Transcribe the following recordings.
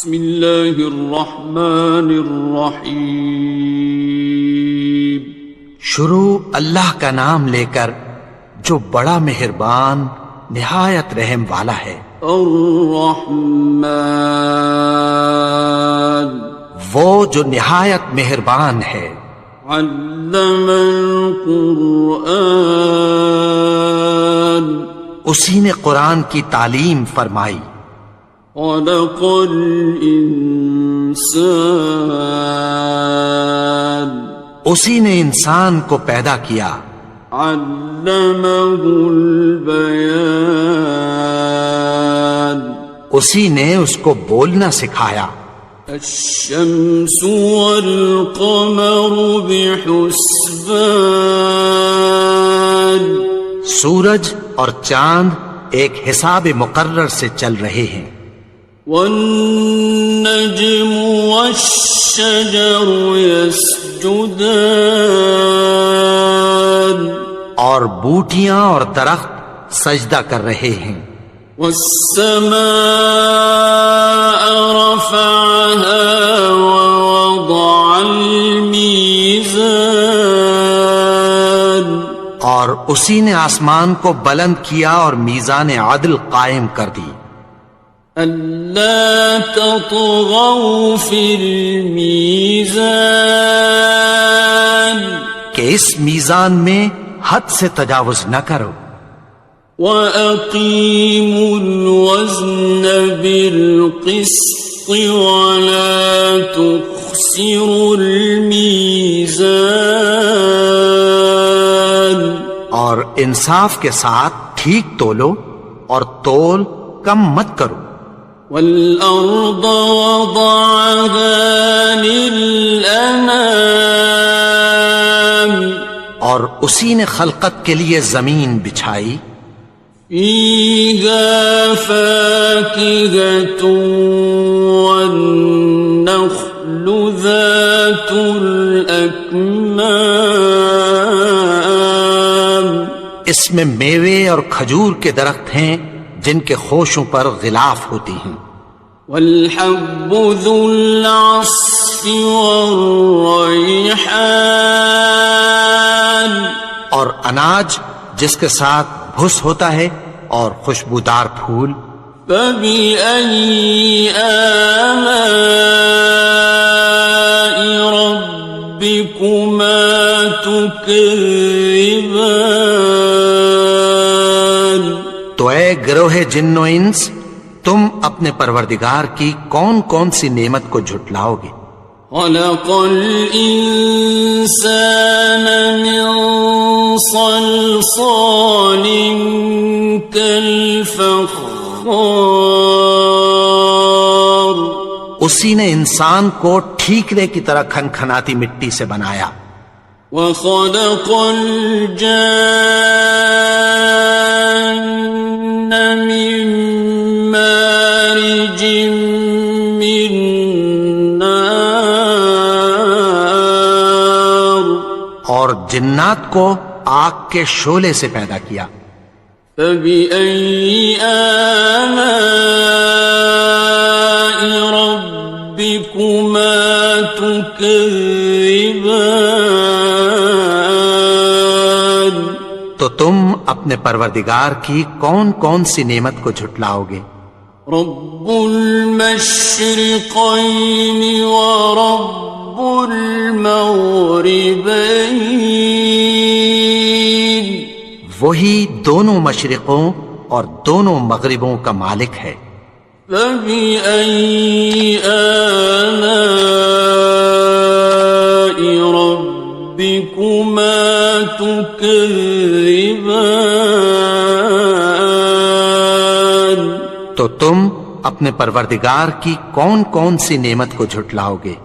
بسم اللہ الرحمن الرحیم. شروع اللہ کا نام لے کر جو بڑا مہربان نہایت رحم والا ہے. الرحمن وہ جو نہایت مہربان ہے. علم القرآن اسی نے قرآن کی تعلیم فرمائی. خلق الانسان اسی نے انسان کو پیدا کیا. علمہ البیان اسی نے اس کو بولنا سکھایا. الشمس والقمر بحسبان سورج اور چاند ایک حساب مقرر سے چل رہے ہیں. والنجم والشجر يسجدان اور بوٹیاں اور درخت سجدہ کر رہے ہیں. والسماء رفعها ووضع الميزان اور اسی نے آسمان کو بلند کیا اور میزان عدل قائم کر دی. ألا تطغوا في الميزان کہ اس میزان میں حد سے تجاوز نہ کرو. وَأَقِيمُوا الْوَزْنَ بِالْقِسْطِ وَلَا تُخْسِرُوا الْمِيزَانَ اور انصاف کے ساتھ ٹھیک تولو اور تول کم مت کرو. وَالْأَرْضَ وَضَعَهَا لِلْأَنَامِ اور اسی نے خلقت کے لیے زمین بچھائی. فِيهَا فَاكِهَةٌ وَالنَّخْلُ ذَاتُ الْأَكْمَامِ اس میں میوے اور کھجور کے درخت ہیں جن کے خوشوں پر غلاف ہوتی ہیں. وَالْحَبُّ ذُو الْعَصْفِ وَالرَّيْحَانِ اور اناج جس کے ساتھ بھس ہوتا ہے اور خوشبودار پھول. فَبِأَيِّ آلَاءِ رَبِّكُمَا تُكَذِّبَانِ تو اے گروہ جن و انس تم اپنے پروردگار کی کون کون سی نعمت کو جھٹلاؤ گے. خَلَقَ الْإِنسَانَ مِنْ صَلْصَالٍ كَالْفَخَّارِ اسی نے انسان کو ٹھیکرے کی طرح کھنکھناتی مٹی سے بنایا. وَخَلَقَ الْجَانَّ مِن مَّارِجٍ مِّن نَّارٍ اور جنات کو آگ کے شعلے سے پیدا کیا. فَبِأَيِّ آلَاءِ رَبِّكُمَا تُكَذِّبَانِ تو تم اپنے پروردگار کی کون کون سی نعمت کو جھٹلاؤ گے. رب المشرقین ورب المغربین وہی دونوں مشرقوں اور دونوں مغربوں کا مالک ہے. فَبِأَيِّ آلَاءِ رَبِّكُمَا تُكَذِّبَانِ تو تم اپنے پروردگار کی کون کون سی نعمت کو جھٹلاؤ گے.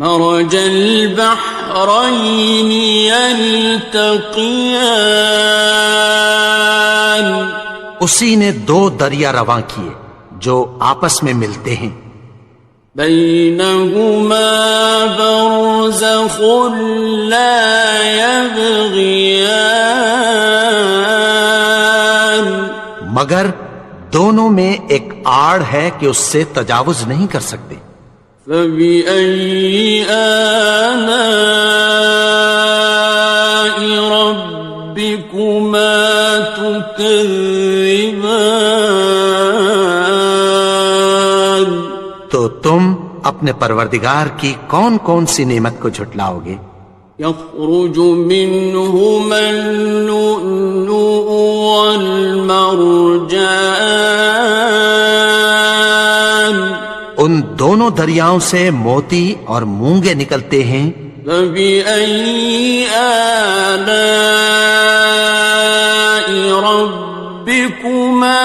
مرج البحرین یلتقیان اسی نے دو دریا رواں کیے جو آپس میں ملتے ہیں. بینہما برزخ لا یبغیان مگر دونوں میں ایک آڑ ہے کہ اس سے تجاوز نہیں کر سکتے۔ فبأي آلاء ربكما تكذبان؟ تو تم اپنے پروردگار کی کون کون سی نعمت کو جھٹلاؤ گے؟ يخرج منهما اللؤلؤ والمرجان، ان دونوں دریاؤں سے موتی اور مونگے نکلتے ہیں۔ فبأي آلاء ربكما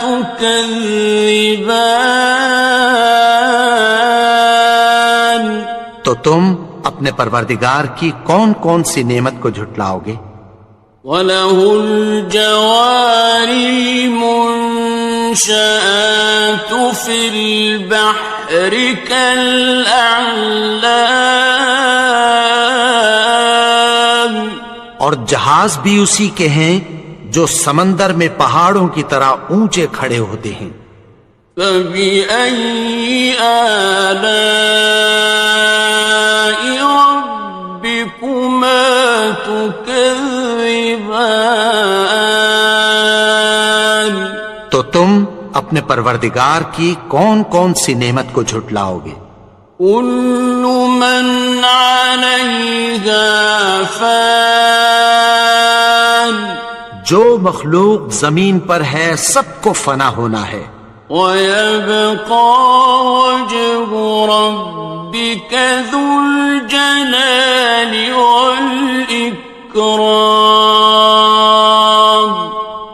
تكذبان؟ تو تم اپنے پروردگار کی کون کون سی نعمت کو جھٹلاؤ گے؟ وَلَهُ الْجَوَارِ الْمُنشَآتُ فِي الْبَحْرِ كَالْأَعْلَامِ، اور جہاز بھی اسی کے ہیں جو سمندر میں پہاڑوں کی طرح اونچے کھڑے ہوتے ہیں۔ فَبِأَيِّ آلَاءِ رَبِّكُمَا تُكَذِّبَانِ؟ تو تم اپنے پروردگار کی کون کون سی نعمت کو جھٹلاؤ گے؟ كُلُّ مَنْ عَلَيْهَا فَانٍ، جو مخلوق زمین پر ہے سب کو فنا ہونا ہے۔ وَيَبْقَى وَجْهُ رَبِّكَ ذُو الْجَلَالِ وَالْإِكْرَامِ،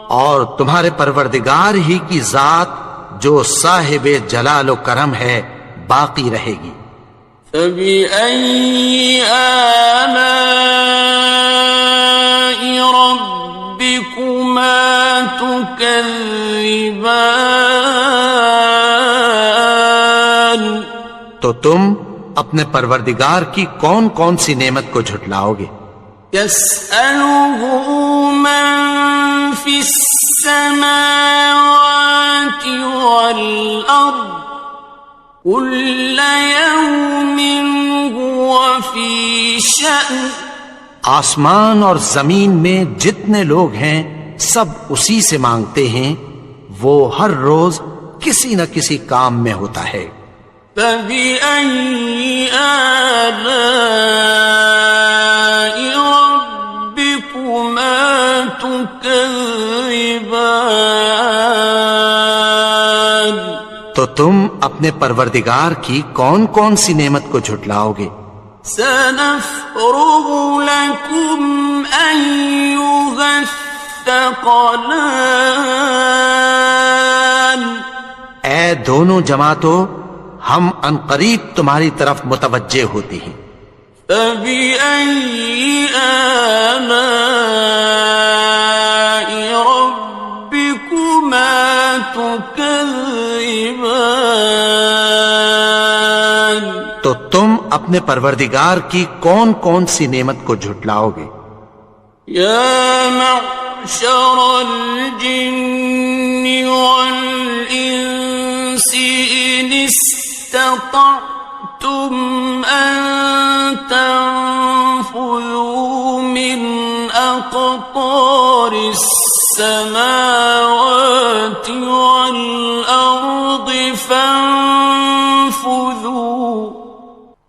اور تمہارے پروردگار ہی کی ذات جو صاحب جلال و کرم ہے باقی رہے گی۔ فَبِأَيِّ آلَاءِ رَبِّكُمَا تُكَذِّبَانِ؟ تو تم اپنے پروردگار کی کون کون سی نعمت کو جھٹلاؤ گے؟ يَسْأَلُهُ مَن فِي السَّمَاوَاتِ وَالْأَرْضِ كُلَّ يَوْمٍ هُوَ فِي شَأْنٍ، آسمان اور زمین میں جتنے لوگ ہیں سب اسی سے مانگتے ہیں، وہ ہر روز کسی نہ کسی کام میں ہوتا ہے۔ فَبِأَيِّ آلَاءِ رَبِّكُمَا تُكَذِّبَانِ؟ تو تم اپنے پروردگار کی کون کون سی نعمت کو جھٹلاؤ گے؟ سَنَفْرُغُ لَكُمْ أَيُّهَ الثَّقَلَانِ، اے دونوں جماعتوں، ہم عنقریب تمہاری طرف متوجہ ہوتے ہیں۔ فَبِأَيِّ آلَاءِ رَبِّكُمَا تُكَذِّبَانِ؟ تو تم اپنے پروردگار کی کون کون سی نعمت کو جھٹلاؤ گے؟ يَا مَعْشَرَ الْجِنِّ وَالْإِنسِ إِنِ اسْتَطَعْتُمْ أَن تَنفُذُوا مِنْ أَقْطَارِ السَّمَاوَاتِ وَالْأَرْضِ فَانفُذُوا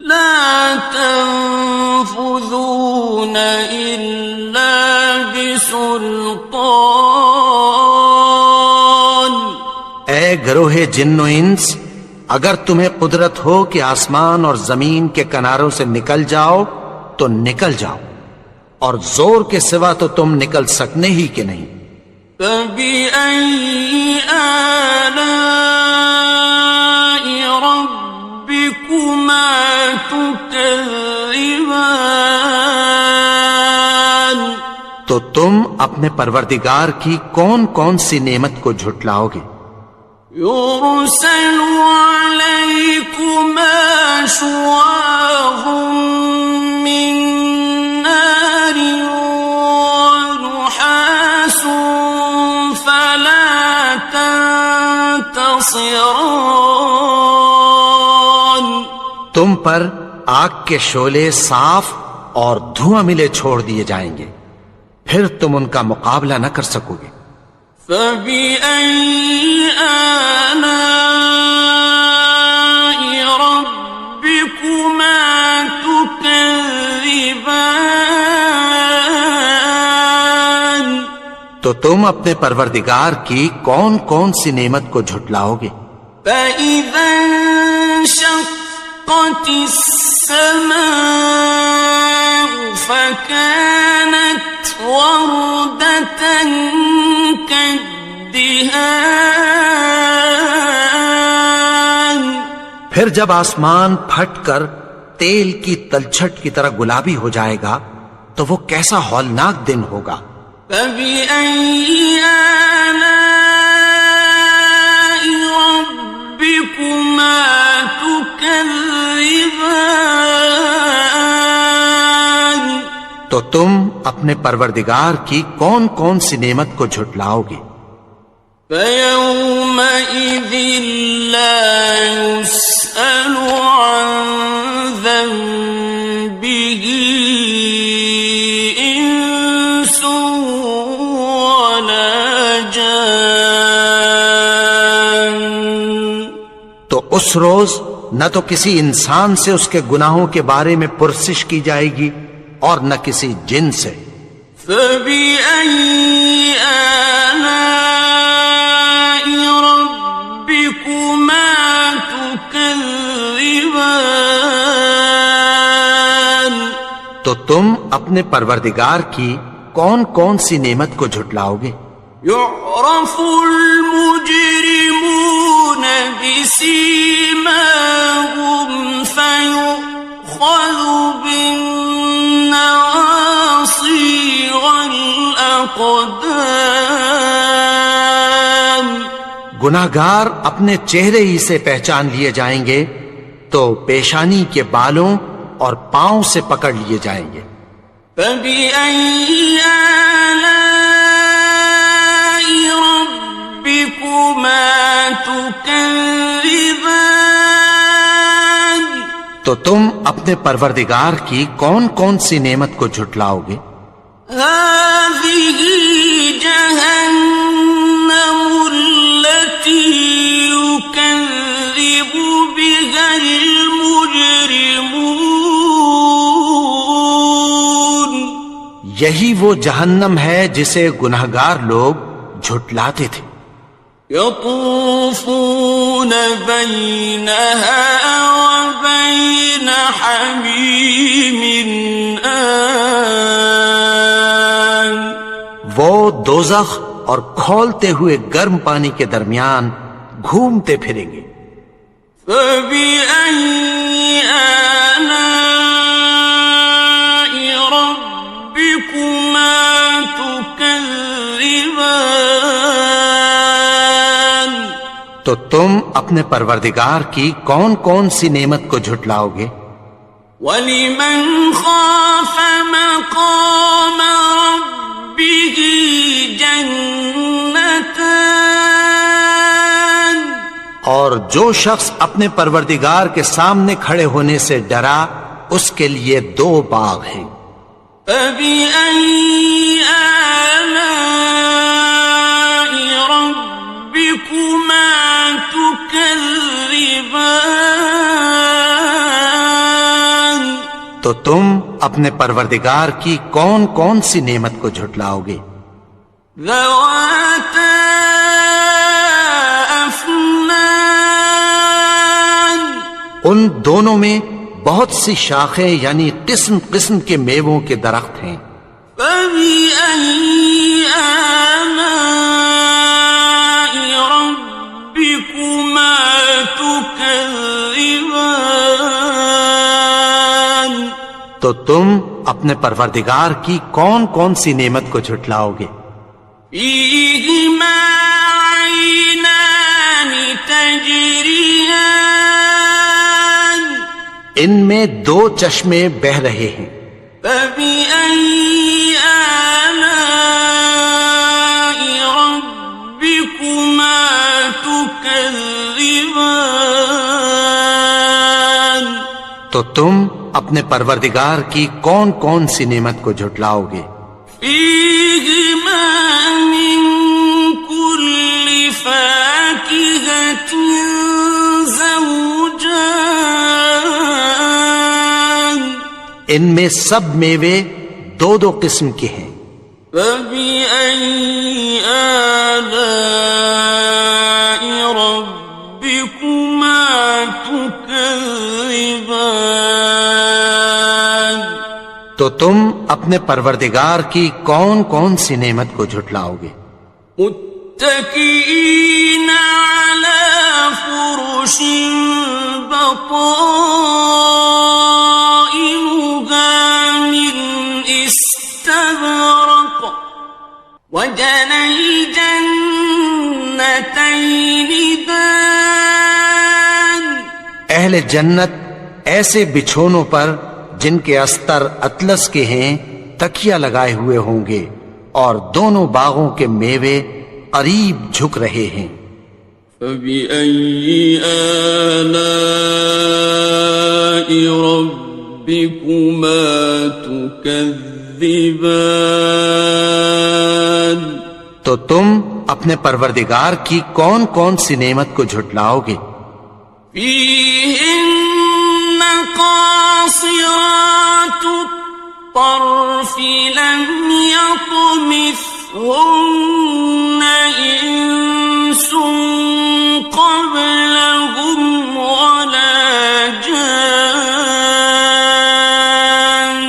لَا تَنفُذُونَ إِلَّا بِسُلْطَانٍ۔ اے گروہ جن و انس، اگر تمہیں قدرت ہو کہ آسمان اور زمین کے کناروں سے نکل جاؤ تو نکل جاؤ، اور زور کے سوا تو تم نکل سکنے ہی کہ نہیں۔ فَبِأَيِّ آلَاءِ رَبِّكُمَا تُكَذِّبَانِ؟ تو تم اپنے پروردگار کی کون کون سی نعمت کو جھٹلاؤ گے؟ يُرْسَلُ عَلَيْكُمَا شُوَاظٌ مِّن نَّارٍ وَنُحَاسٌ فَلَا تَنتَصِرَانِ؟ تم پر آگ کے شعلے صاف اور دھواں ملے چھوڑ دیے جائیں گے، پھر تم ان کا مقابلہ نہ کر سکو گے۔ فَبِأَيِّ آلَاءِ رَبِّكُمَا تُكَذِّبَانِ؟ تو تم اپنے پروردگار کی کون کون سی نعمت کو جھٹلاؤ گے؟ فَإِذَا انشَقَّتِ السَّمَاءُ فَكَانَتْ وَرْدَةً كَالدِّهَانِ، پھر جب آسمان پھٹ کر تیل کی تلچھٹ کی طرح گلابی ہو جائے گا تو وہ کیسا ہولناک دن ہوگا۔ فَبِأَيِّ آلَاءِ رَبِّكُمَا تُكَذِّبَانِ؟ تو تم اپنے پروردگار کی کون کون سی نعمت کو جھٹلاؤ گے؟ فَيَوْمَئِذٍ لَا يُسْأَلُ عَنْ ذَنبِهِ إِنسٌ وَلَا جَانٌ۔ تو اس روز نہ تو کسی انسان سے اس کے گناہوں کے بارے میں پرسش کی جائے گی اور نہ کسی جن سے۔ فَبِأَيِّ آلَاءِ رَبِّكُمَا تُكَذِّبَانِ؟ تو تم اپنے پروردگار کی کون کون سی نعمت کو جھٹلاؤ گے؟ يُعْرَفُ الْمُجْرِمُونَ بِسِيمَاهُمْ فَيُؤْخَذُ بِالنَّوَاصِي وَالْأَقْدَامِ۔ گناہگار اپنے چہرے ہی سے پہچان لیے جائیں گے تو پیشانی کے بالوں اور پاؤں سے پکڑ لیے جائیں گے۔ فَبِأَيِّ آلَاءِ رَبِّكُمَا تُكَذِّبَانِ؟ تو تم اپنے پروردگار کی کون کون سی نعمت کو جھٹلاؤ گے؟ هَٰذِهِ جَهَنَّمُ الَّتِي يُكَذِّبُ بِهَا الْمُجْرِمُونَ۔ یہی وہ جہنم ہے جسے گناہگار لوگ جھٹلاتے تھے۔ يَطُوفُونَ بَيْنَهَا وَبَيْنَ حَمِيمٍ آنٍ۔ وہ دوزخ اور کھولتے ہوئے گرم پانی کے درمیان گھومتے پھریں گے۔ فَبِأَيِّ آلَاءِ رَبِّكُمَا تُكَذِّبَانِ؟ تو تم اپنے پروردگار کی کون کون سی نعمت کو جھٹلاؤ گے؟ وَلِمَنْ خَافَ مَقَامَ رَبِّهِ جَنَّتَانِ؟ اور جو شخص اپنے پروردگار کے سامنے کھڑے ہونے سے ڈرا اس کے لیے 2 باغ ہیں۔ فَبِأَيِّ آلَاءِ رَبِّكُمَا تُكَذِّبَانِ؟ تو تم اپنے پروردگار کی کون کون سی نعمت کو جھٹلاؤ گے؟ ذَوَاتَا أَفْنَانٍ؟ ان دونوں میں بہت سی شاخیں یعنی قسم قسم کے میووں کے درخت ہیں۔ فَبِأَيِّ آلَاءِ رَبِّكُمَا تُكَذِّبَانِ؟ تو تم اپنے پروردگار کی کون کون سی نعمت کو جھٹلاؤ گے؟ فِيهِمَا عَيْنَانِ تَجْرِيَانِ؟ ان میں 2 چشمے بہ رہے ہیں۔ فَبِأَيِّ آلَاءِ رَبِّكُمَا تُكَذِّبَانِ؟ تو تم اپنے پروردگار کی کون کون سی نعمت کو جھٹلاؤ گے؟ فیہما من کل فاکہۃ زوجان، ان میں سب میوے دو دو قسم کے ہیں۔ فبأي آلاء ربكما تكذبان، تو تم اپنے پروردگار کی کون کون سی نعمت کو جھٹلاؤ گے؟ متكئين على فرش بطائنها من استبرق، وجنى الجنتين دان، اہل جنت ایسے بچھونوں پر جن کے استر اطلس کے ہیں تکیہ لگائے ہوئے ہوں گے، اور دونوں باغوں کے میوے قریب جھک رہے ہیں۔ فبأي آلاء ربكما تكذبان، تو تم اپنے پروردگار کی کون کون سی نعمت کو جھٹلاؤ گے؟ فيهن قاصرات الطرف لم يطمثهن إنس قبلهم ولا جان،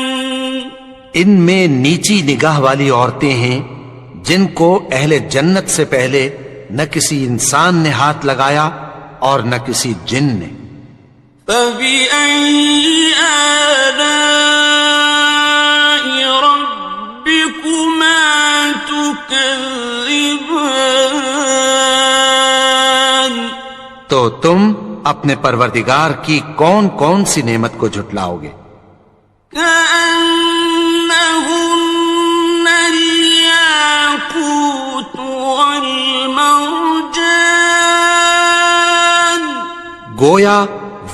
ان میں نیچی نگاہ والی عورتیں ہیں جن کو اہل جنت سے پہلے نہ کسی انسان نے ہاتھ لگایا اور نہ کسی جن نے۔ فبأي آلاء ربكما تكذبان، تو تم اپنے پروردگار کی کون کون سی نعمت کو جھٹلاؤ گے؟ كأنهن الياقوت والمرجان، گویا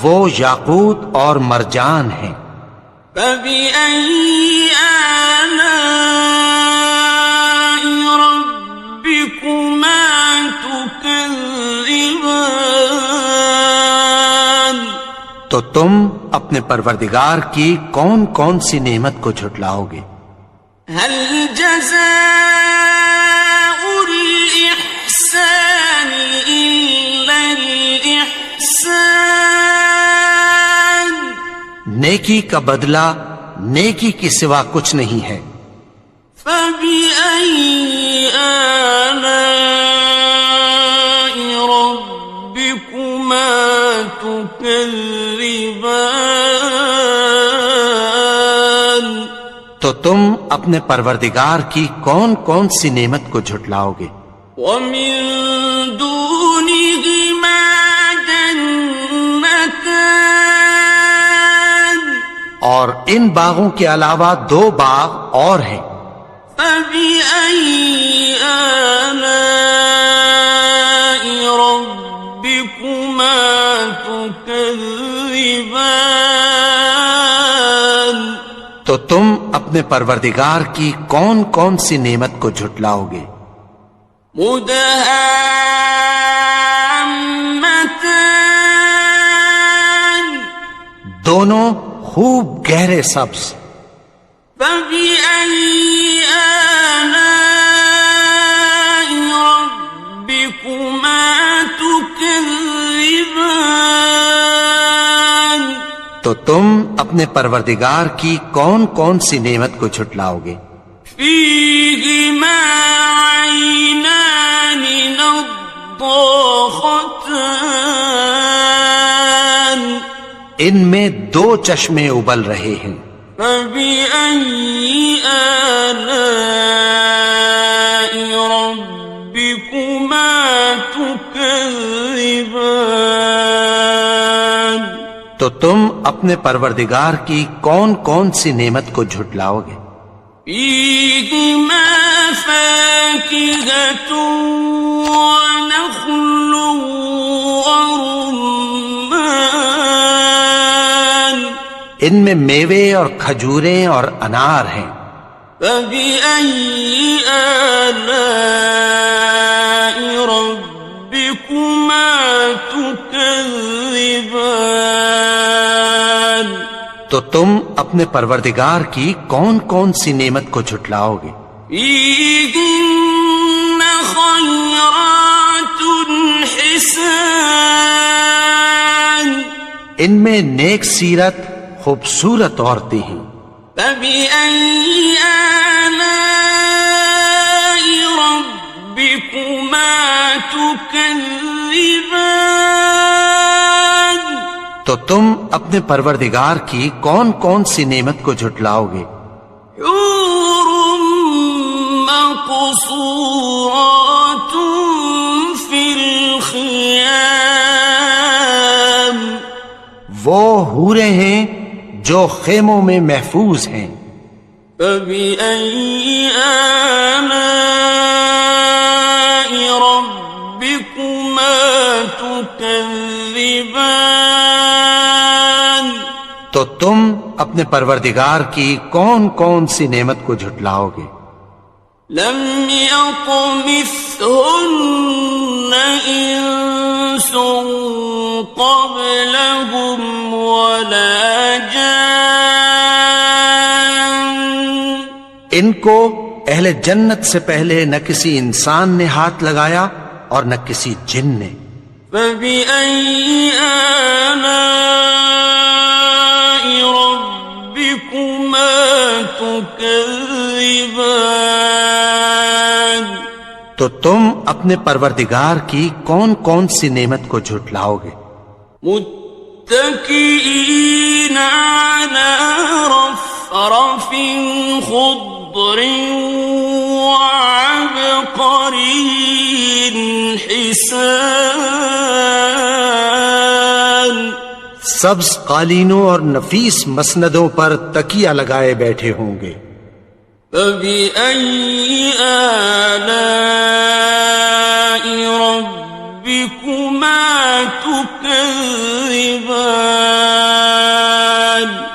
وہ یاقوت اور مرجان ہیں۔ فبأي آلاء ربكما تكذبان، تو تم اپنے پروردگار کی کون کون سی نعمت کو جھٹلاؤ گے؟ هل جزاء الإحسان إلا الإحسان، نیکی کا بدلہ نیکی کی سوا کچھ نہیں ہے۔ فبأي آلاء ربكما تكذبان، تو تم اپنے پروردگار کی کون کون سی نعمت کو جھٹلاؤ گے؟ ومن دونهما جنتان، اور ان باغوں کے علاوہ دو باغ اور ہیں۔ فبأي آلاء ربكما تكذبان، تو تم اپنے پروردگار کی کون کون سی نعمت کو جھٹلاؤ گے؟ مدهامتان، دونوں خوب گہرے سبز۔ فبأي آلاء ربكما تكذبان، تو تم اپنے پروردگار کی کون کون سی نعمت کو جھٹلاؤ گے؟ فيهما عينان نضاختان، ان میں دو چشمے ابل رہے ہیں۔ فبأي آلاء ربكما تكذبان، تو تم اپنے پروردگار کی کون کون سی نعمت کو جھٹلاؤ گے؟ فيهما فاكهة ونخل ورمان، ان میں میوے اور کھجوریں اور انار ہیں۔ فبأي آلاء ربكما تكذبان؟ تو تم اپنے پروردگار کی کون کون سی نعمت کو جھٹلاؤ گے؟ فيهن خيرات حسان، ان میں نیک سیرت خوبصورت عورتیں ہیں۔ فبأي آلاء ربكما تكذبان؟ تو تم اپنے پروردگار کی کون کون سی نعمت کو جھٹلاؤ گے؟ حور مقصورات في الخيام، وہ حوریں ہیں جو خیموں میں محفوظ ہیں۔ فبأي آلاء ربكما تكذبان؟ تو تم اپنے پروردگار کی کون کون سی نعمت کو جھٹلاؤ گے؟ لم يطمثهن إنس قبلهم ولا جان، ان کو اہل جنت سے پہلے نہ کسی انسان نے ہاتھ لگایا اور نہ کسی جن نے۔ فبأي آلاء ربكما تكذبان؟ تو تم اپنے پروردگار کی کون کون سی نعمت کو جھٹلاؤ گے؟ متكئين على رفرف خضر وعبقري حسان، سبز قالینوں اور نفیس مسندوں پر تکیہ لگائے بیٹھے ہوں گے۔ فبأي آلاء ربكما تكذبان؟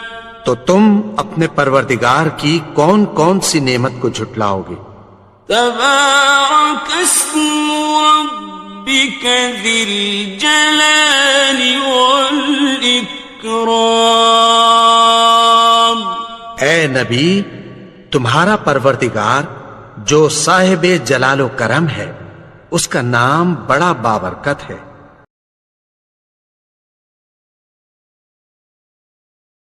تو تم اپنے پروردگار کی کون کون سی نعمت کو جھٹلاؤ گے؟ تبارك اسم ربك ذي الجلال والإكرام۔ اے نبی، تمہارا پروردگار جو صاحب جلال و کرم ہے، اس کا نام بڑا بابرکت ہے۔